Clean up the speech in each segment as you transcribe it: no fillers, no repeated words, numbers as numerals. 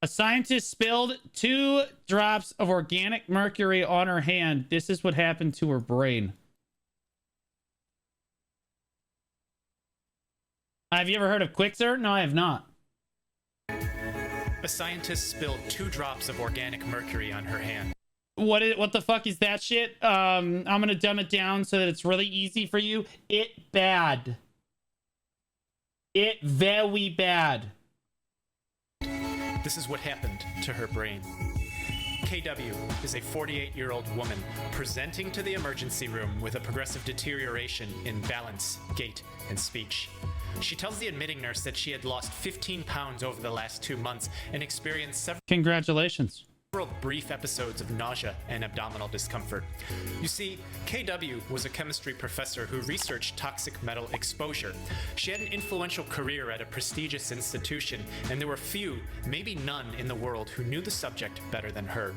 A scientist spilled 2 drops of organic mercury on her hand. This is what happened to her brain. Have you ever heard of Quixer? No, I have not. A scientist spilled 2 drops of organic mercury on her hand. What the fuck is that shit? I'm gonna dumb it down so that it's really easy for you. It bad. It very bad. This is what happened to her brain. KW is a 48-year-old woman presenting to the emergency room with a progressive deterioration in balance, gait, and speech. She tells the admitting nurse that she had lost 15 pounds over the last 2 months and experienced Congratulations. several brief episodes of nausea and abdominal discomfort. You see, KW was a chemistry professor who researched toxic metal exposure. She had an influential career at a prestigious institution, and there were few, maybe none, in the world who knew the subject better than her.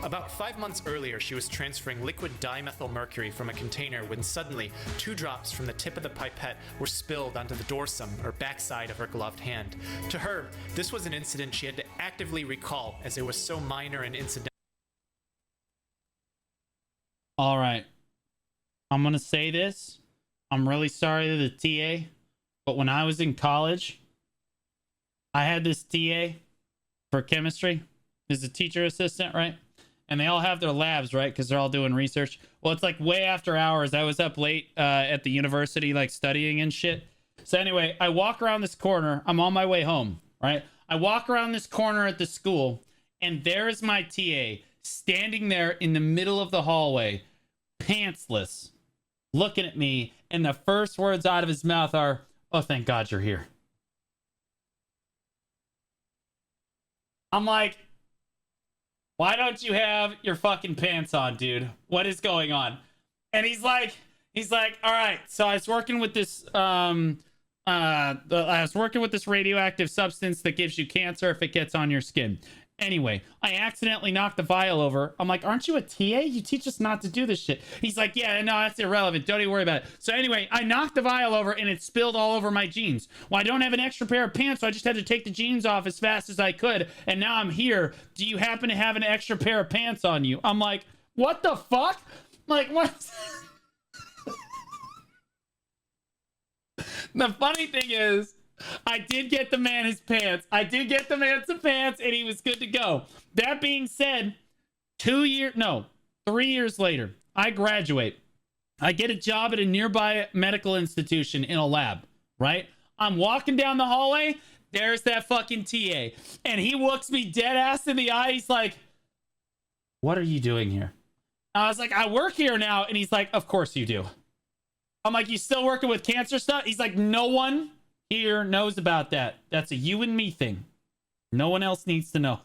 About 5 months earlier, she was transferring liquid dimethylmercury from a container when suddenly 2 drops from the tip of the pipette were spilled onto the dorsum or backside of her gloved hand. To her, this was an incident she had to actively recall as it was so minor and incidental. All right. I'm going to say this. I'm really sorry to the TA, but when I was in college, I had this TA for chemistry. He's a teacher assistant, right? And they all have their labs, right? Because they're all doing research. Well, it's like way after hours. I was up late at the university, like studying and shit. So anyway, I walk around this corner. I'm on my way home, right? I walk around this corner at the school, and there is my TA standing there in the middle of the hallway, pantsless, looking at me. And the first words out of his mouth are, "Oh, thank God you're here." I'm like, why don't you have your fucking pants on, dude? What is going on? And he's like, all right. So I was working with this, radioactive substance that gives you cancer if it gets on your skin. Anyway, I accidentally knocked the vial over. I'm like, aren't you a TA? You teach us not to do this shit. He's like, yeah, no, that's irrelevant. Don't even worry about it. So anyway, I knocked the vial over and it spilled all over my jeans. Well, I don't have an extra pair of pants, so I just had to take the jeans off as fast as I could. And now I'm here. Do you happen to have an extra pair of pants on you? I'm like, what the fuck? Like, what? The funny thing is, I did get the man his pants. I did get the man some pants, and he was good to go. That being said, 3 years later, I graduate. I get a job at a nearby medical institution in a lab, right? I'm walking down the hallway. There's that fucking TA. And he looks me dead ass in the eye. He's like, what are you doing here? I was like, I work here now. And he's like, of course you do. I'm like, you still working with cancer stuff? He's like, no one here knows about that. That's a you and me thing. No one else needs to know.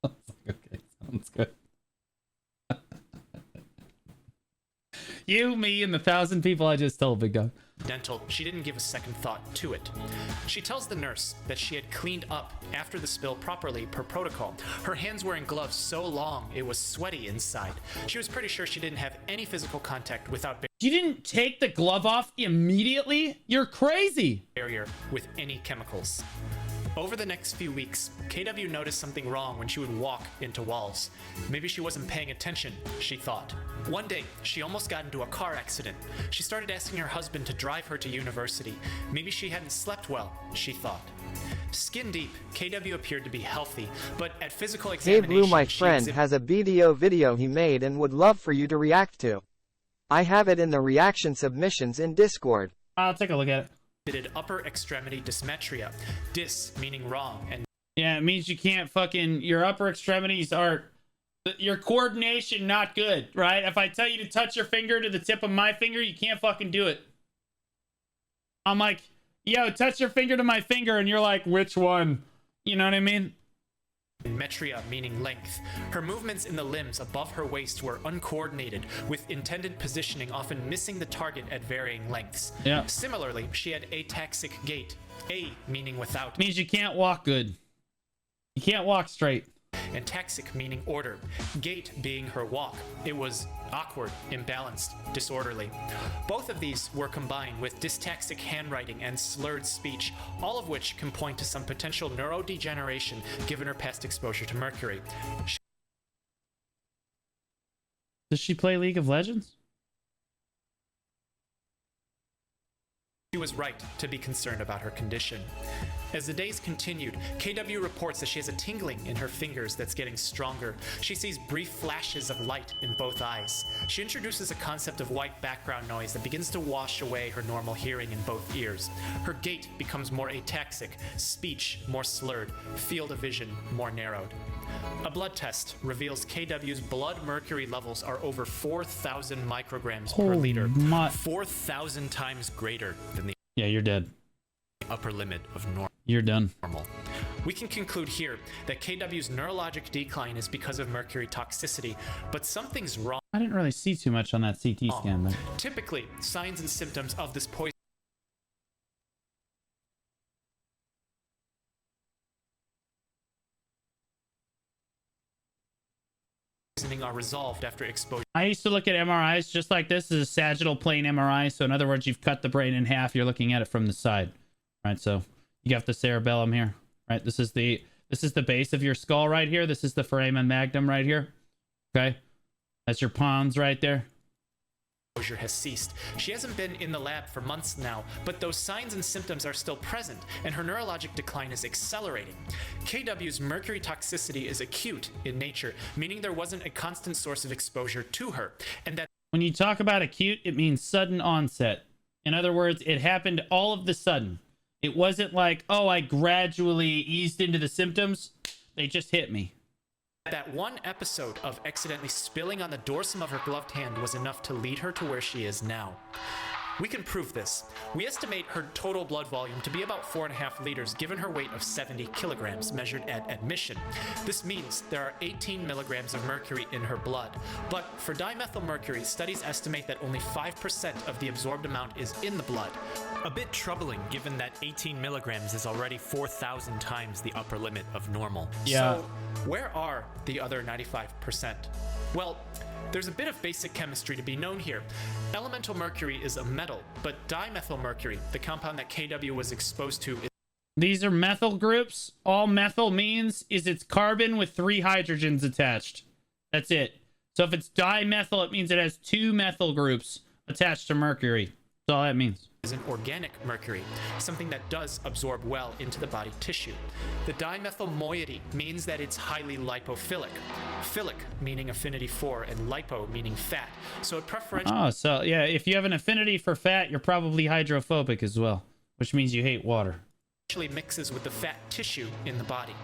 Okay, sounds good. You, me, and the 1,000 people I just told, big dog. Dental, she didn't give a second thought to it. She tells the nurse that she had cleaned up after the spill properly per protocol. Her hands were in gloves so long it was sweaty inside. She was pretty sure she didn't have any physical contact without You didn't take the glove off immediately? You're crazy. barrier with any chemicals. Over the next few weeks, KW noticed something wrong when she would walk into walls. Maybe she wasn't paying attention, she thought. One day, she almost got into a car accident. She started asking her husband to drive her to university. Maybe she hadn't slept well, she thought. Skin deep, KW appeared to be healthy, but at physical Hey examination, Blue, my friend has a BDO video he made and would love for you to react to. I have it in the reaction submissions in Discord. I'll take a look at it. exhibited upper extremity dysmetria, dys meaning wrong, and Yeah, it means you can't fucking, your upper extremities are, your coordination not good, right? If I tell you to touch your finger to the tip of my finger, you can't fucking do it. I'm like, yo, touch your finger to my finger, and you're like, which one? You know what I mean? metria meaning length. Her movements in the limbs above her waist were uncoordinated, with intended positioning often missing the target at varying lengths. Yeah. Similarly, she had ataxic gait, a meaning without, Means you can't walk good. You can't walk straight. and taxic meaning order, gait being her walk. It was awkward, imbalanced, disorderly. Both of these were combined with dyslexic handwriting and slurred speech, all of which can point to some potential neurodegeneration given her past exposure to mercury. Does she play League of Legends? She was right to be concerned about her condition. As the days continued, KW reports that she has a tingling in her fingers that's getting stronger. She sees brief flashes of light in both eyes. She introduces a concept of white background noise that begins to wash away her normal hearing in both ears. Her gait becomes more ataxic, speech more slurred, field of vision more narrowed. A blood test reveals KW's blood mercury levels are over 4,000 micrograms per liter, 4,000 times greater than the you're dead. upper limit of normal. You're done. We can conclude here that KW's neurologic decline is because of mercury toxicity, but something's wrong. I didn't really see too much on that CT scan, though. Typically, signs and symptoms of this poisoning are resolved after exposure. I used to look at MRIs just like this. This is a sagittal plane MRI. So in other words, you've cut the brain in half. You're looking at it from the side, right? So you got the cerebellum here, right? This is the base of your skull right here. This is the foramen magnum right here. Okay, that's your pons right there. Exposure has ceased. She hasn't been in the lab for months now, but those signs and symptoms are still present, and her neurologic decline is accelerating. KW's mercury toxicity is acute in nature, meaning there wasn't a constant source of exposure to her, and that when you talk about acute, it means sudden onset. In other words, it happened all of the sudden. It wasn't like, oh, I gradually eased into the symptoms. They just hit me. That one episode of accidentally spilling on the dorsum of her gloved hand was enough to lead her to where she is now. We can prove this. We estimate her total blood volume to be about 4.5 liters given her weight of 70 kilograms measured at admission. This means there are 18 milligrams of mercury in her blood. But for dimethylmercury, studies estimate that only 5% of the absorbed amount is in the blood. A bit troubling given that 18 milligrams is already 4,000 times the upper limit of normal. Yeah. So where are the other 95%? Well, there's a bit of basic chemistry to be known here. Elemental mercury is a metal, but dimethylmercury, the compound that KW was exposed to, is These are methyl groups. All methyl means is it's carbon with 3 hydrogens attached. That's it. So if it's dimethyl, it means it has 2 methyl groups attached to mercury. That's all that means. an organic mercury, something that does absorb well into the body tissue. The dimethyl moiety means that it's highly lipophilic. Philic meaning affinity for, and lipo meaning fat. So it preferentially... Oh, so yeah, if you have an affinity for fat, you're probably hydrophobic as well, which means you hate water. Actually mixes with the fat tissue in the body.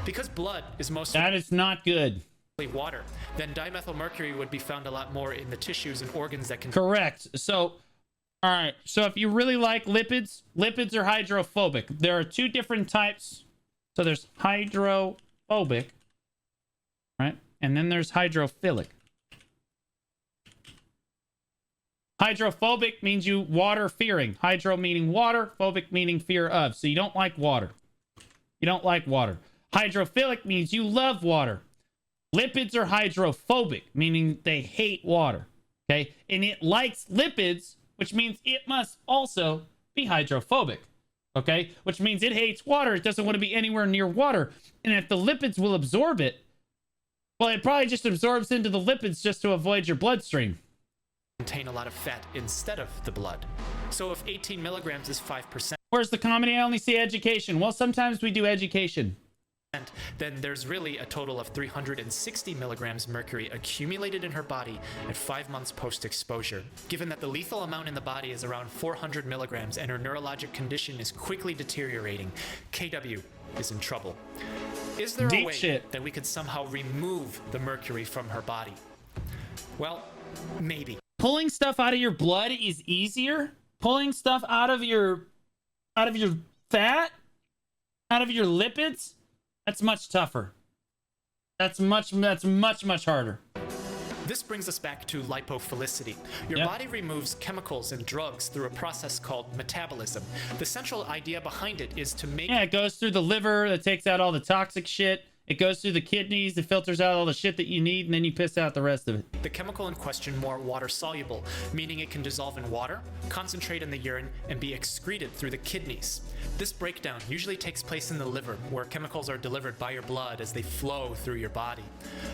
Because blood is mostly... That is not good. ...water, then dimethylmercury would be found a lot more in the tissues and organs that can... Correct. So... All right, so if you really like lipids, lipids are hydrophobic. There are 2 different types. So there's hydrophobic, right? And then there's hydrophilic. Hydrophobic means you water fearing. Hydro meaning water, phobic meaning fear of. So you don't like water. You don't like water. Hydrophilic means you love water. Lipids are hydrophobic, meaning they hate water. Okay? And it likes lipids, which means it must also be hydrophobic, okay? Which means it hates water. It doesn't want to be anywhere near water. And if the lipids will absorb it, well, it probably just absorbs into the lipids just to avoid your bloodstream. Contain a lot of fat instead of the blood. So if 18 milligrams is 5%, Where's the comedy? I only see education. Well, sometimes we do education. then there's really a total of 360 milligrams mercury accumulated in her body at 5 months post-exposure. Given that the lethal amount in the body is around 400 milligrams and her neurologic condition is quickly deteriorating, KW is in trouble. Is there a way that we could somehow remove the mercury from her body? Well, maybe. Pulling stuff out of your blood is easier. Pulling stuff out of your fat, out of your lipids, that's much tougher. That's much harder. This brings us back to lipophilicity. Your body removes chemicals and drugs through a process called metabolism. The central idea behind it is to make... Yeah, it goes through the liver that takes out all the toxic shit, It goes through the kidneys, it filters out all the shit that you need, and then you piss out the rest of it. The chemical in question more water soluble, meaning it can dissolve in water, concentrate in the urine, and be excreted through the kidneys. This breakdown usually takes place in the liver, where chemicals are delivered by your blood as they flow through your body.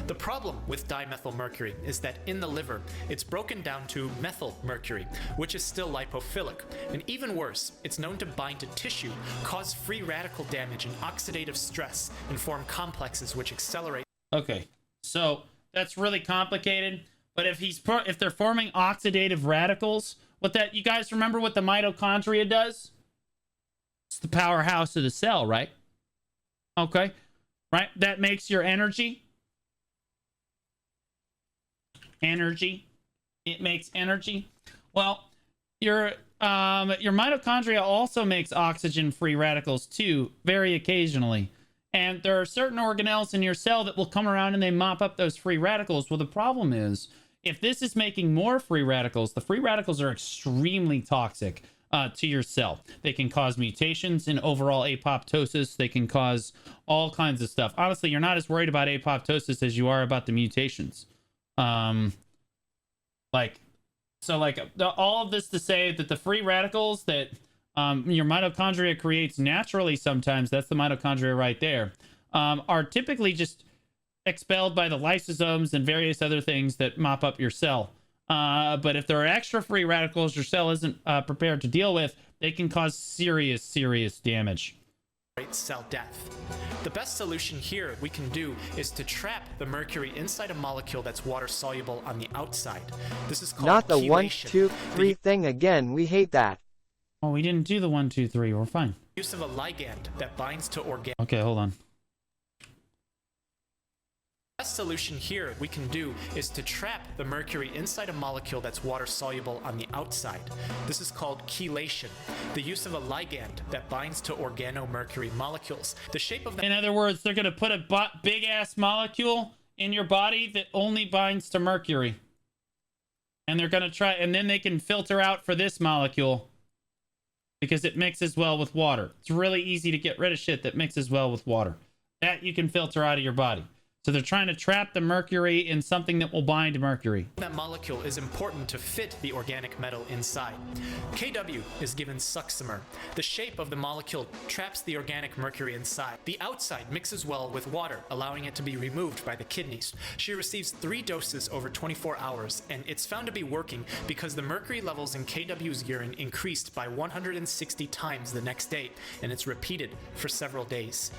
The problem with dimethylmercury is that in the liver, it's broken down to methylmercury, which is still lipophilic. And even worse, it's known to bind to tissue, cause free radical damage and oxidative stress, and form complexes which accelerate. Okay, so that's really complicated. But if they're forming oxidative radicals, you guys remember what the mitochondria does? It's the powerhouse of the cell, right? Okay, right? That makes your energy. It makes energy. Well, your mitochondria also makes oxygen-free radicals too, very occasionally. And there are certain organelles in your cell that will come around and they mop up those free radicals. Well, the problem is, if this is making more free radicals, the free radicals are extremely toxic to your cell. They can cause mutations in overall apoptosis. They can cause all kinds of stuff. Honestly, you're not as worried about apoptosis as you are about the mutations. All of this to say that the free radicals that your mitochondria creates naturally sometimes, that's the mitochondria right there, are typically just expelled by the lysosomes and various other things that mop up your cell. But if there are extra free radicals your cell isn't prepared to deal with, they can cause serious damage. Cell death. The best solution here we can do is to trap the mercury inside a molecule that's water soluble on the outside. This is called Not the chelation. 1, 2, 3 thing again, we hate that. Oh, we didn't do the 1, 2, 3. We're fine. Use of a ligand that binds to organ. Okay, hold on. The best solution here we can do is to trap the mercury inside a molecule that's water soluble on the outside. This is called chelation, the use of a ligand that binds to organomercury molecules. The shape of In other words, they're going to put a big ass molecule in your body that only binds to mercury. And they're going to try, and then they can filter out for this molecule because it mixes well with water. It's really easy to get rid of shit that mixes well with water. That you can filter out of your body. So they're trying to trap the mercury in something that will bind to mercury. That molecule is important to fit the organic metal inside. KW is given succimer. The shape of the molecule traps the organic mercury inside. The outside mixes well with water, allowing it to be removed by the kidneys. She receives 3 doses over 24 hours, and it's found to be working because the mercury levels in KW's urine increased by 160 times the next day, and it's repeated for several days.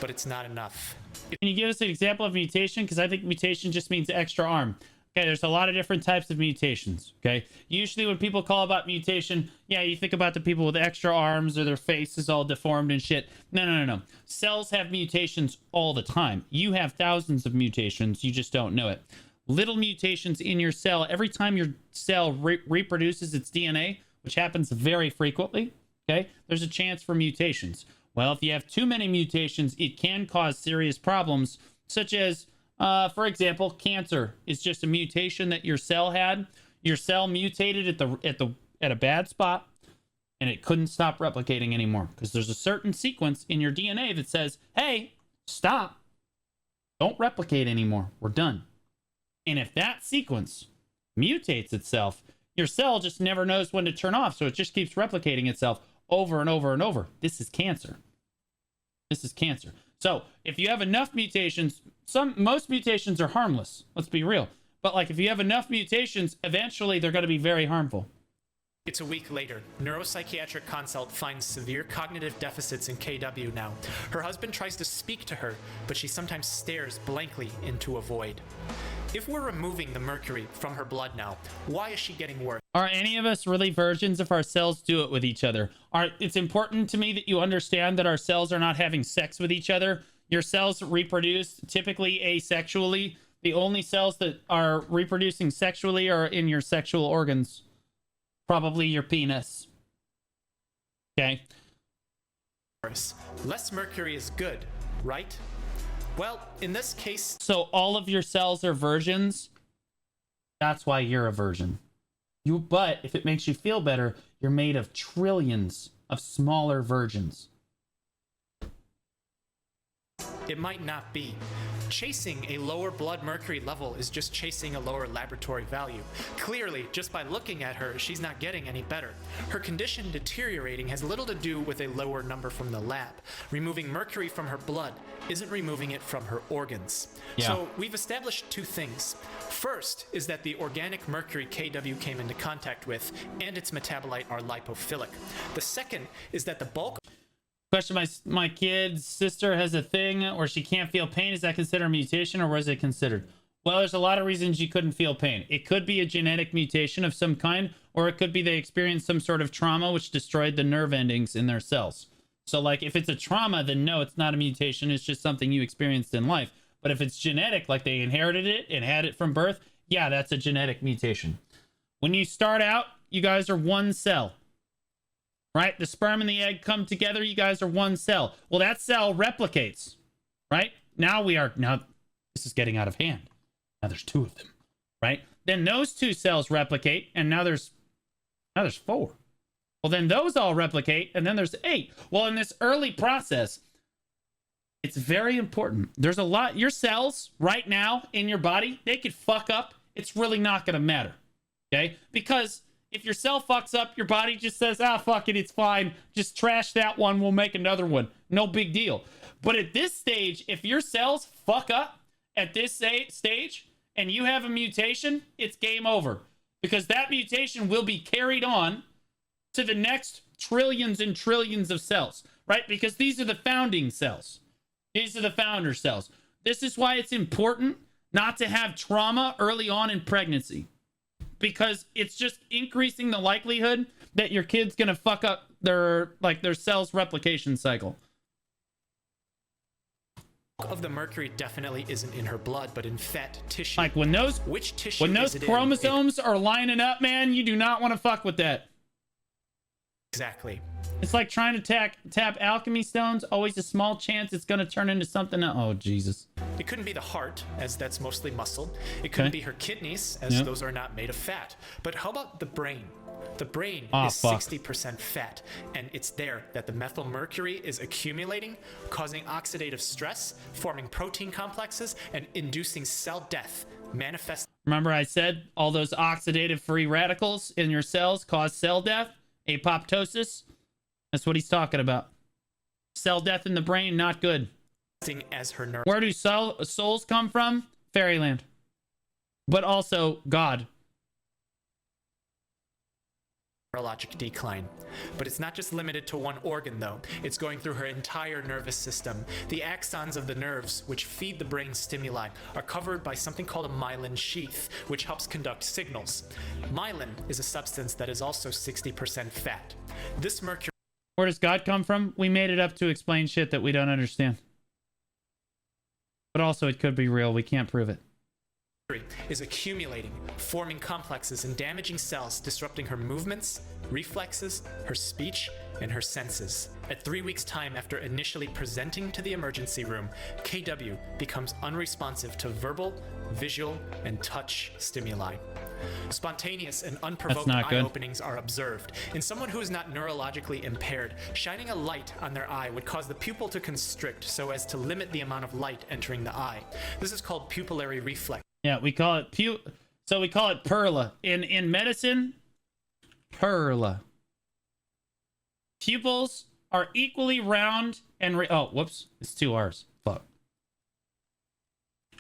But it's not enough. Can you give us an example of mutation? Because I think mutation just means extra arm. Okay, there's a lot of different types of mutations. Okay, usually when people call about mutation, yeah, you think about the people with extra arms or their face is all deformed and shit. No. Cells have mutations all the time. You have thousands of mutations, you just don't know it. Little mutations in your cell, every time your cell reproduces its DNA, which happens very frequently, okay, there's a chance for mutations. Well, if you have too many mutations, it can cause serious problems, such as, for example, cancer is just a mutation that your cell had. Your cell mutated at a bad spot, and it couldn't stop replicating anymore because there's a certain sequence in your DNA that says, "Hey, stop! Don't replicate anymore. We're done." And if that sequence mutates itself, your cell just never knows when to turn off, so it just keeps replicating itself over and over and over. This is cancer. This is cancer. So if you have enough mutations, most mutations are harmless. Let's be real. But like if you have enough mutations, eventually they're going to be very harmful. It's a week later. Neuropsychiatric consult finds severe cognitive deficits in KW now. Her husband tries to speak to her, but she sometimes stares blankly into a void. If we're removing the mercury from her blood now, why is she getting worse? Are any of us really virgins if our cells do it with each other? It's important to me that you understand that our cells are not having sex with each other. Your cells reproduce typically asexually. The only cells that are reproducing sexually are in your sexual organs. Probably your penis. Okay. Less mercury is good, right? Well, in this case... So all of your cells are virgins. That's why you're a virgin. But if it makes you feel better, you're made of trillions of smaller virgins. It might not be. Chasing a lower blood mercury level is just chasing a lower laboratory value. Clearly, just by looking at her, she's not getting any better. Her condition deteriorating has little to do with a lower number from the lab. Removing mercury from her blood isn't removing it from her organs. Yeah. So we've established two things. First is that the organic mercury KW came into contact with and its metabolite are lipophilic. The second is that the bulk Question: my kid's sister has a thing where she can't feel pain. Is that considered a mutation, or was it considered? Well, there's a lot of reasons you couldn't feel pain. It could be a genetic mutation of some kind, or it could be they experienced some sort of trauma which destroyed the nerve endings in their cells. So, like, if it's a trauma, then no, it's not a mutation. It's just something you experienced in life. But if it's genetic, like they inherited it and had it from birth, yeah, that's a genetic mutation. When you start out, you guys are one cell. Right? The sperm and the egg come together. You guys are one cell. Well, that cell replicates. Right? Now this is getting out of hand. Now there's two of them. Right? Then those two cells replicate, and now there's 4. Well, then those all replicate, and then there's 8. Well, in this early process, it's very important. There's a lot. Your cells right now in your body, they could fuck up. It's really not going to matter. Okay? Because if your cell fucks up, your body just says, fuck it, it's fine. Just trash that one. We'll make another one. No big deal. But at this stage, if your cells fuck up at this stage and you have a mutation, it's game over. Because that mutation will be carried on to the next trillions and trillions of cells, right? Because these are the founding cells. These are the founder cells. This is why it's important not to have trauma early on in pregnancy. Because it's just increasing the likelihood that your kid's gonna fuck up their cell's replication cycle. Of the mercury definitely isn't in her blood, but in fat tissue. Like when those chromosomes are lining up, man, you do not want to fuck with that. Exactly. It's like trying to tap alchemy stones. Always a small chance it's gonna turn into something else. Oh, Jesus. It couldn't be the heart, as that's mostly muscle. It couldn't be her kidneys, as those are not made of fat. But how about the brain? The brain is 60% fat, and it's there that the methyl mercury is accumulating, causing oxidative stress, forming protein complexes, and inducing cell death. Remember I said all those oxidative free radicals in your cells cause cell death? Apoptosis? That's what he's talking about. Cell death in the brain, not good. As her nerve. Where do souls come from? Fairyland. But also God. Neurologic decline. But it's not just limited to one organ, though. It's going through her entire nervous system. The axons of the nerves, which feed the brain stimuli, are covered by something called a myelin sheath, which helps conduct signals. Myelin is a substance that is also 60% fat. This mercury. Where does God come from? We made it up to explain shit that we don't understand. But also, it could be real. We can't prove it. Is accumulating, forming complexes and damaging cells, disrupting her movements, reflexes, her speech, and her senses. At 3 weeks' time after initially presenting to the emergency room, KW becomes unresponsive to verbal, visual, and touch stimuli. Spontaneous and unprovoked eye openings are observed. In someone who is not neurologically impaired, shining a light on their eye would cause the pupil to constrict so as to limit the amount of light entering the eye. This is called pupillary reflex. Yeah, we call it so we call it perla. In medicine, perla. Pupils are equally round and it's 2 R's. Fuck.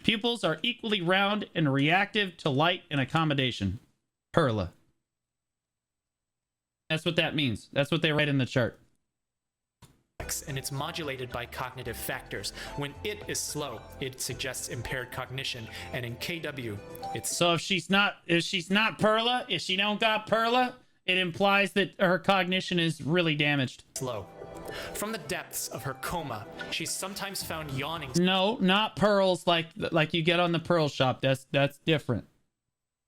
Pupils are equally round and reactive to light and accommodation. Perla. That's what that means. That's what they write in the chart. And it's modulated by cognitive factors. When it is slow, it suggests impaired cognition, and in KW, it's so if she's not perla, if she don't got perla, it implies that her cognition is really damaged. Slow. From the depths of her coma, she's sometimes found yawning. No, not pearls like you get on the pearl shop. That's different.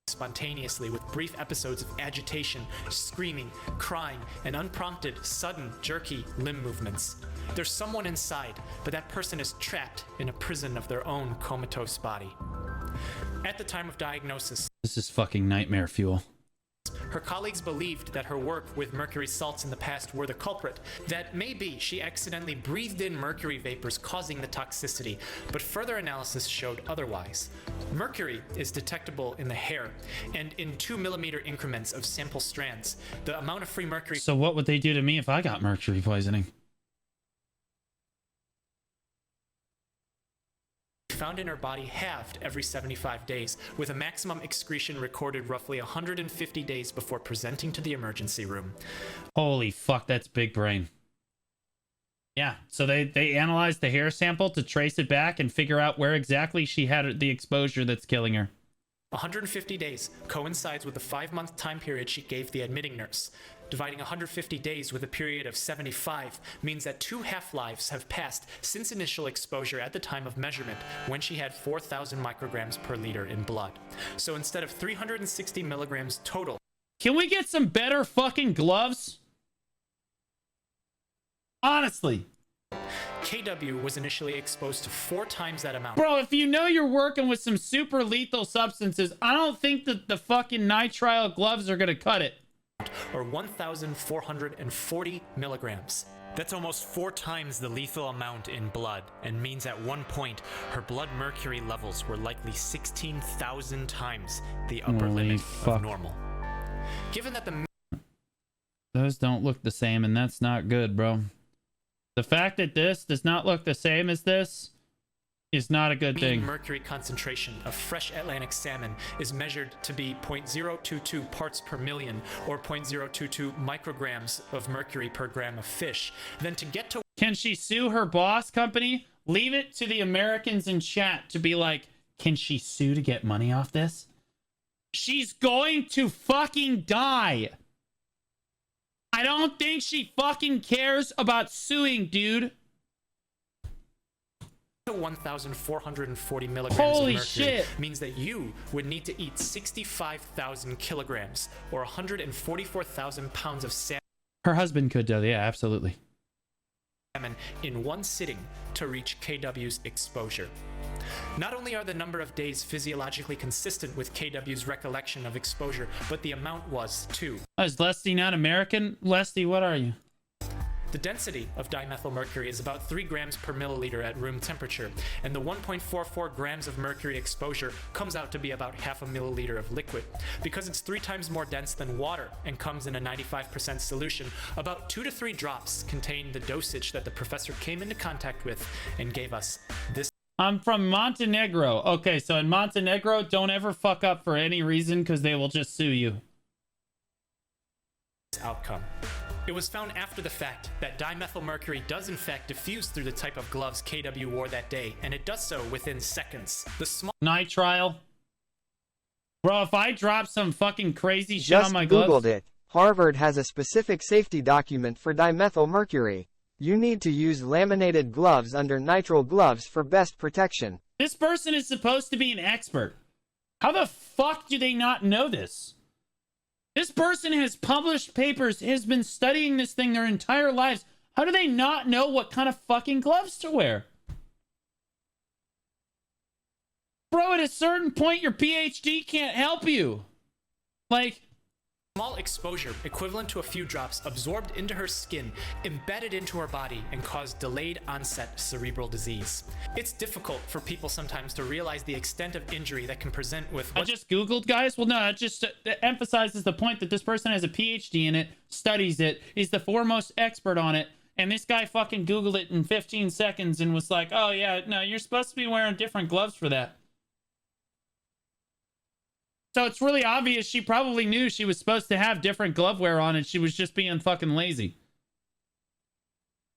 Spontaneously, with brief episodes of agitation, screaming, crying, and unprompted, sudden, jerky limb movements. There's someone inside, but that person is trapped in a prison of their own comatose body. At the time of diagnosis, this is fucking nightmare fuel. Her colleagues believed that her work with mercury salts in the past were the culprit, that maybe she accidentally breathed in mercury vapors causing the toxicity, but further analysis showed otherwise. Mercury is detectable in the hair, and in 2mm increments of sample strands, the amount of free mercury. So what would they do to me if I got mercury poisoning? Found in her body halved every 75 days, with a maximum excretion recorded roughly 150 days before presenting to the emergency room. Holy fuck, that's big brain. Yeah, so they analyzed the hair sample to trace it back and figure out where exactly she had the exposure that's killing her. 150 days coincides with the 5-month time period she gave the admitting nurse. Dividing 150 days with a period of 75 means that 2 half-lives have passed since initial exposure at the time of measurement, when she had 4,000 micrograms per liter in blood. So instead of 360 milligrams total. Can we get some better fucking gloves? Honestly. KW was initially exposed to 4 times that amount. Bro, if you know you're working with some super lethal substances, I don't think that the fucking nitrile gloves are gonna cut it. Or 1,440 milligrams. That's almost 4 times the lethal amount in blood, and means at one point her blood mercury levels were likely 16,000 times the upper limit of normal. Given that those don't look the same, and that's not good, bro. The fact that this does not look the same as this is not a good thing. Mercury concentration of fresh Atlantic salmon is measured to be 0.022 parts per million, or 0.022 micrograms of mercury per gram of fish. Then to get to... Can she sue her boss company? Leave it to the Americans in chat to be like, can she sue to get money off this? She's going to fucking die. I don't think she fucking cares about suing, dude. 1,440 milligrams Holy of mercury shit. means that you would need to eat 65,000 kilograms, or 144,000 pounds of salmon. Her husband could do, yeah, absolutely. In one sitting to reach KW's exposure. Not only are the number of days physiologically consistent with KW's recollection of exposure, but the amount was too. Is Leslie not American? Leslie, what are you? The density of dimethylmercury is about 3 grams per milliliter at room temperature, and the 1.44 grams of mercury exposure comes out to be about half a milliliter of liquid. Because it's 3 times more dense than water and comes in a 95% solution, about 2 to 3 drops contain the dosage that the professor came into contact with and gave us this. I'm from Montenegro. Okay, so in Montenegro, don't ever fuck up for any reason because they will just sue you. Outcome. It was found after the fact that dimethylmercury does in fact diffuse through the type of gloves KW wore that day, and it does so within seconds. The small nitrile. Bro, if I drop some fucking crazy shit on my gloves... Just Googled it. Harvard has a specific safety document for dimethylmercury. You need to use laminated gloves under nitrile gloves for best protection. This person is supposed to be an expert. How the fuck do they not know this? This person has published papers, has been studying this thing their entire lives. How do they not know what kind of fucking gloves to wear? Bro, at a certain point, your PhD can't help you. Like... Small exposure, equivalent to a few drops, absorbed into her skin, embedded into her body, and caused delayed onset cerebral disease. It's difficult for people sometimes to realize the extent of injury that can present with I just Googled, guys. Well, no, it just emphasizes the point that this person has a PhD in it, studies it, is the foremost expert on it, and this guy fucking Googled it in 15 seconds and was like, oh yeah, no, you're supposed to be wearing different gloves for that. So it's really obvious she probably knew she was supposed to have different glove wear on and she was just being fucking lazy.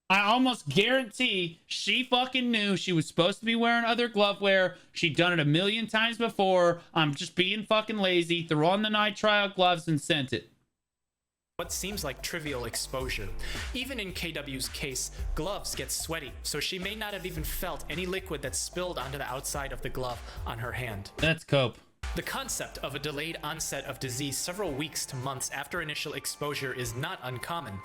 I almost guarantee she fucking knew she was supposed to be wearing other glove wear. She'd done it a million times before. I'm just being fucking lazy. Threw on the nitrile gloves and sent it. What seems like trivial exposure. Even in KW's case, gloves get sweaty, so she may not have even felt any liquid that spilled onto the outside of the glove on her hand. That's cope. The concept of a delayed onset of disease several weeks to months after initial exposure is not uncommon.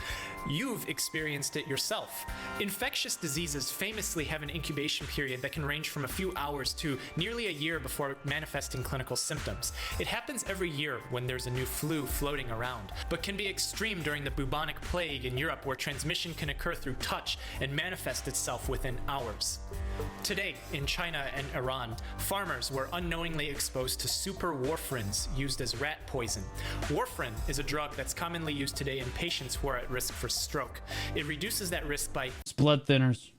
You've experienced it yourself. Infectious diseases famously have an incubation period that can range from a few hours to nearly a year before manifesting clinical symptoms. It happens every year when there's a new flu floating around, but can be extreme during the bubonic plague in Europe, where transmission can occur through touch and manifest itself within hours. Today, in China and Iran, farmers were unknowingly exposed to super warfarins used as rat poison. Warfarin is a drug that's commonly used today in patients who are at risk for stroke. It reduces that risk by It's blood thinners.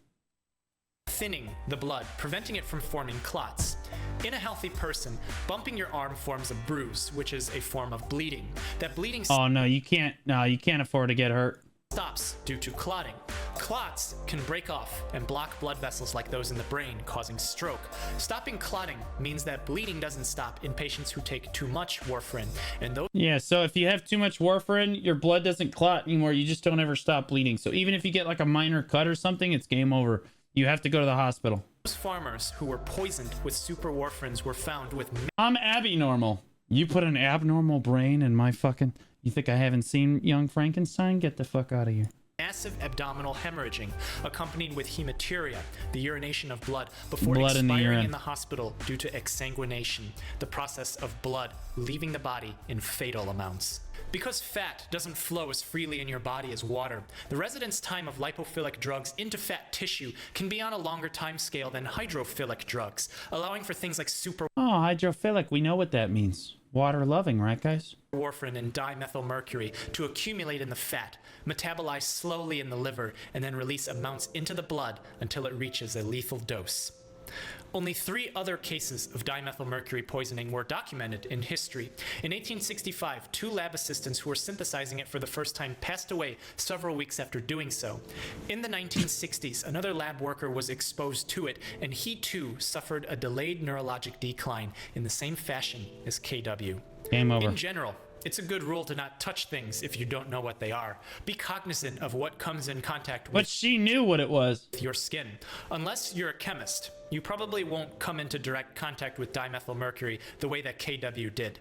thinning the blood, preventing it from forming clots. In a healthy person, bumping your arm forms a bruise, which is a form of bleeding. That bleeding Oh no, you can't. No, you can't afford to get hurt. stops due to clotting. Clots can break off and block blood vessels like those in the brain, causing stroke. Stopping clotting means that bleeding doesn't stop in patients who take too much warfarin, and those Yeah, so if you have too much warfarin, your blood doesn't clot anymore. You just don't ever stop bleeding. So even if you get like a minor cut or something, it's game over. You have to go to the hospital. farmers who were poisoned with super warfarins were found with I'm abnormal. You put an abnormal brain in my fucking... You think I haven't seen Young Frankenstein? Get the fuck out of here. massive abdominal hemorrhaging, accompanied with hematuria, the urination of blood, before Blood in the expiring urine. in the hospital due to exsanguination, the process of blood leaving the body in fatal amounts. Because fat doesn't flow as freely in your body as water, the residence time of lipophilic drugs into fat tissue can be on a longer time scale than hydrophilic drugs, allowing for things like super Oh, hydrophilic. We know what that means. Water loving, right, guys? warfarin and dimethylmercury to accumulate in the fat, metabolize slowly in the liver, and then release amounts into the blood until it reaches a lethal dose. Only 3 other cases of dimethylmercury poisoning were documented in history. In 1865, 2 lab assistants who were synthesizing it for the first time passed away several weeks after doing so. In the 1960s, another lab worker was exposed to it, and he too suffered a delayed neurologic decline in the same fashion as KW. Game over. In general, it's a good rule to not touch things if you don't know what they are. Be cognizant of what comes in contact But with she knew what it was. your skin. Unless you're a chemist, you probably won't come into direct contact with dimethylmercury the way that KW did.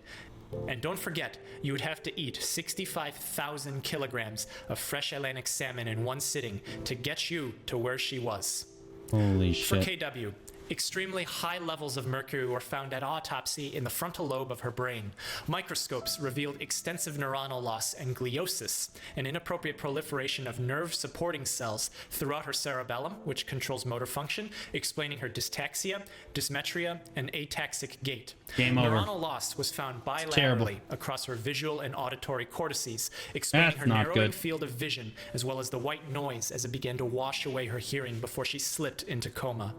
And don't forget, you would have to eat 65,000 kilograms of fresh Atlantic salmon in one sitting to get you to where she was. Holy For shit. KW, extremely high levels of mercury were found at autopsy in the frontal lobe of her brain. Microscopes revealed extensive neuronal loss and gliosis, an inappropriate proliferation of nerve supporting cells throughout her cerebellum, which controls motor function, explaining her dystaxia, dysmetria, and ataxic gait. Game over. Neuronal loss was found terrible. bilaterally across her visual and auditory cortices, explaining That's her not narrowing good. field of vision, as well as the white noise as it began to wash away her hearing before she slipped into coma.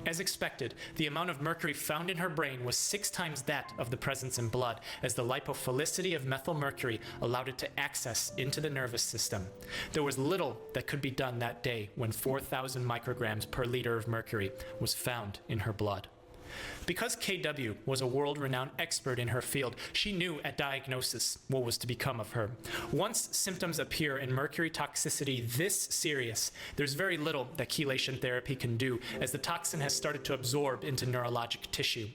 As expected, the amount of mercury found in her brain was 6 times that of the presence in blood, as the lipophilicity of methylmercury allowed it to access into the nervous system. There was little that could be done that day when 4,000 micrograms per liter of mercury was found in her blood. Because KW was a world-renowned expert in her field, she knew at diagnosis what was to become of her. Once symptoms appear in mercury toxicity this serious, there's very little that chelation therapy can do, as the toxin has started to absorb into neurologic tissue.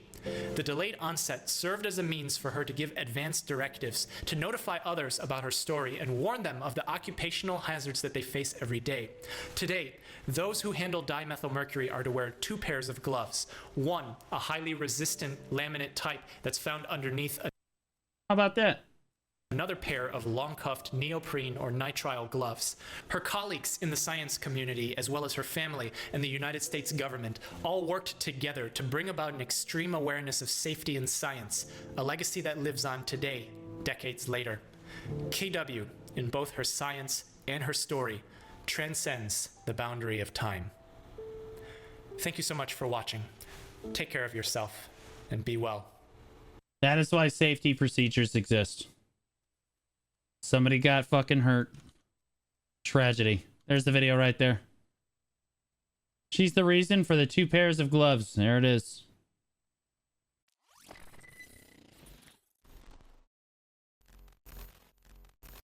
The delayed onset served as a means for her to give advanced directives, to notify others about her story and warn them of the occupational hazards that they face every day. Today, those who handle dimethylmercury are to wear 2 pairs of gloves. One, a highly resistant laminate type that's found underneath How about that? another pair of long-cuffed neoprene or nitrile gloves. Her colleagues in the science community, as well as her family and the United States government, all worked together to bring about an extreme awareness of safety in science, a legacy that lives on today, decades later. KW, in both her science and her story, transcends the boundary of time. Thank you so much for watching. Take care of yourself and be well. That is why safety procedures exist. Somebody got fucking hurt. Tragedy. There's the video right there. She's the reason for the 2 pairs of gloves. There it is.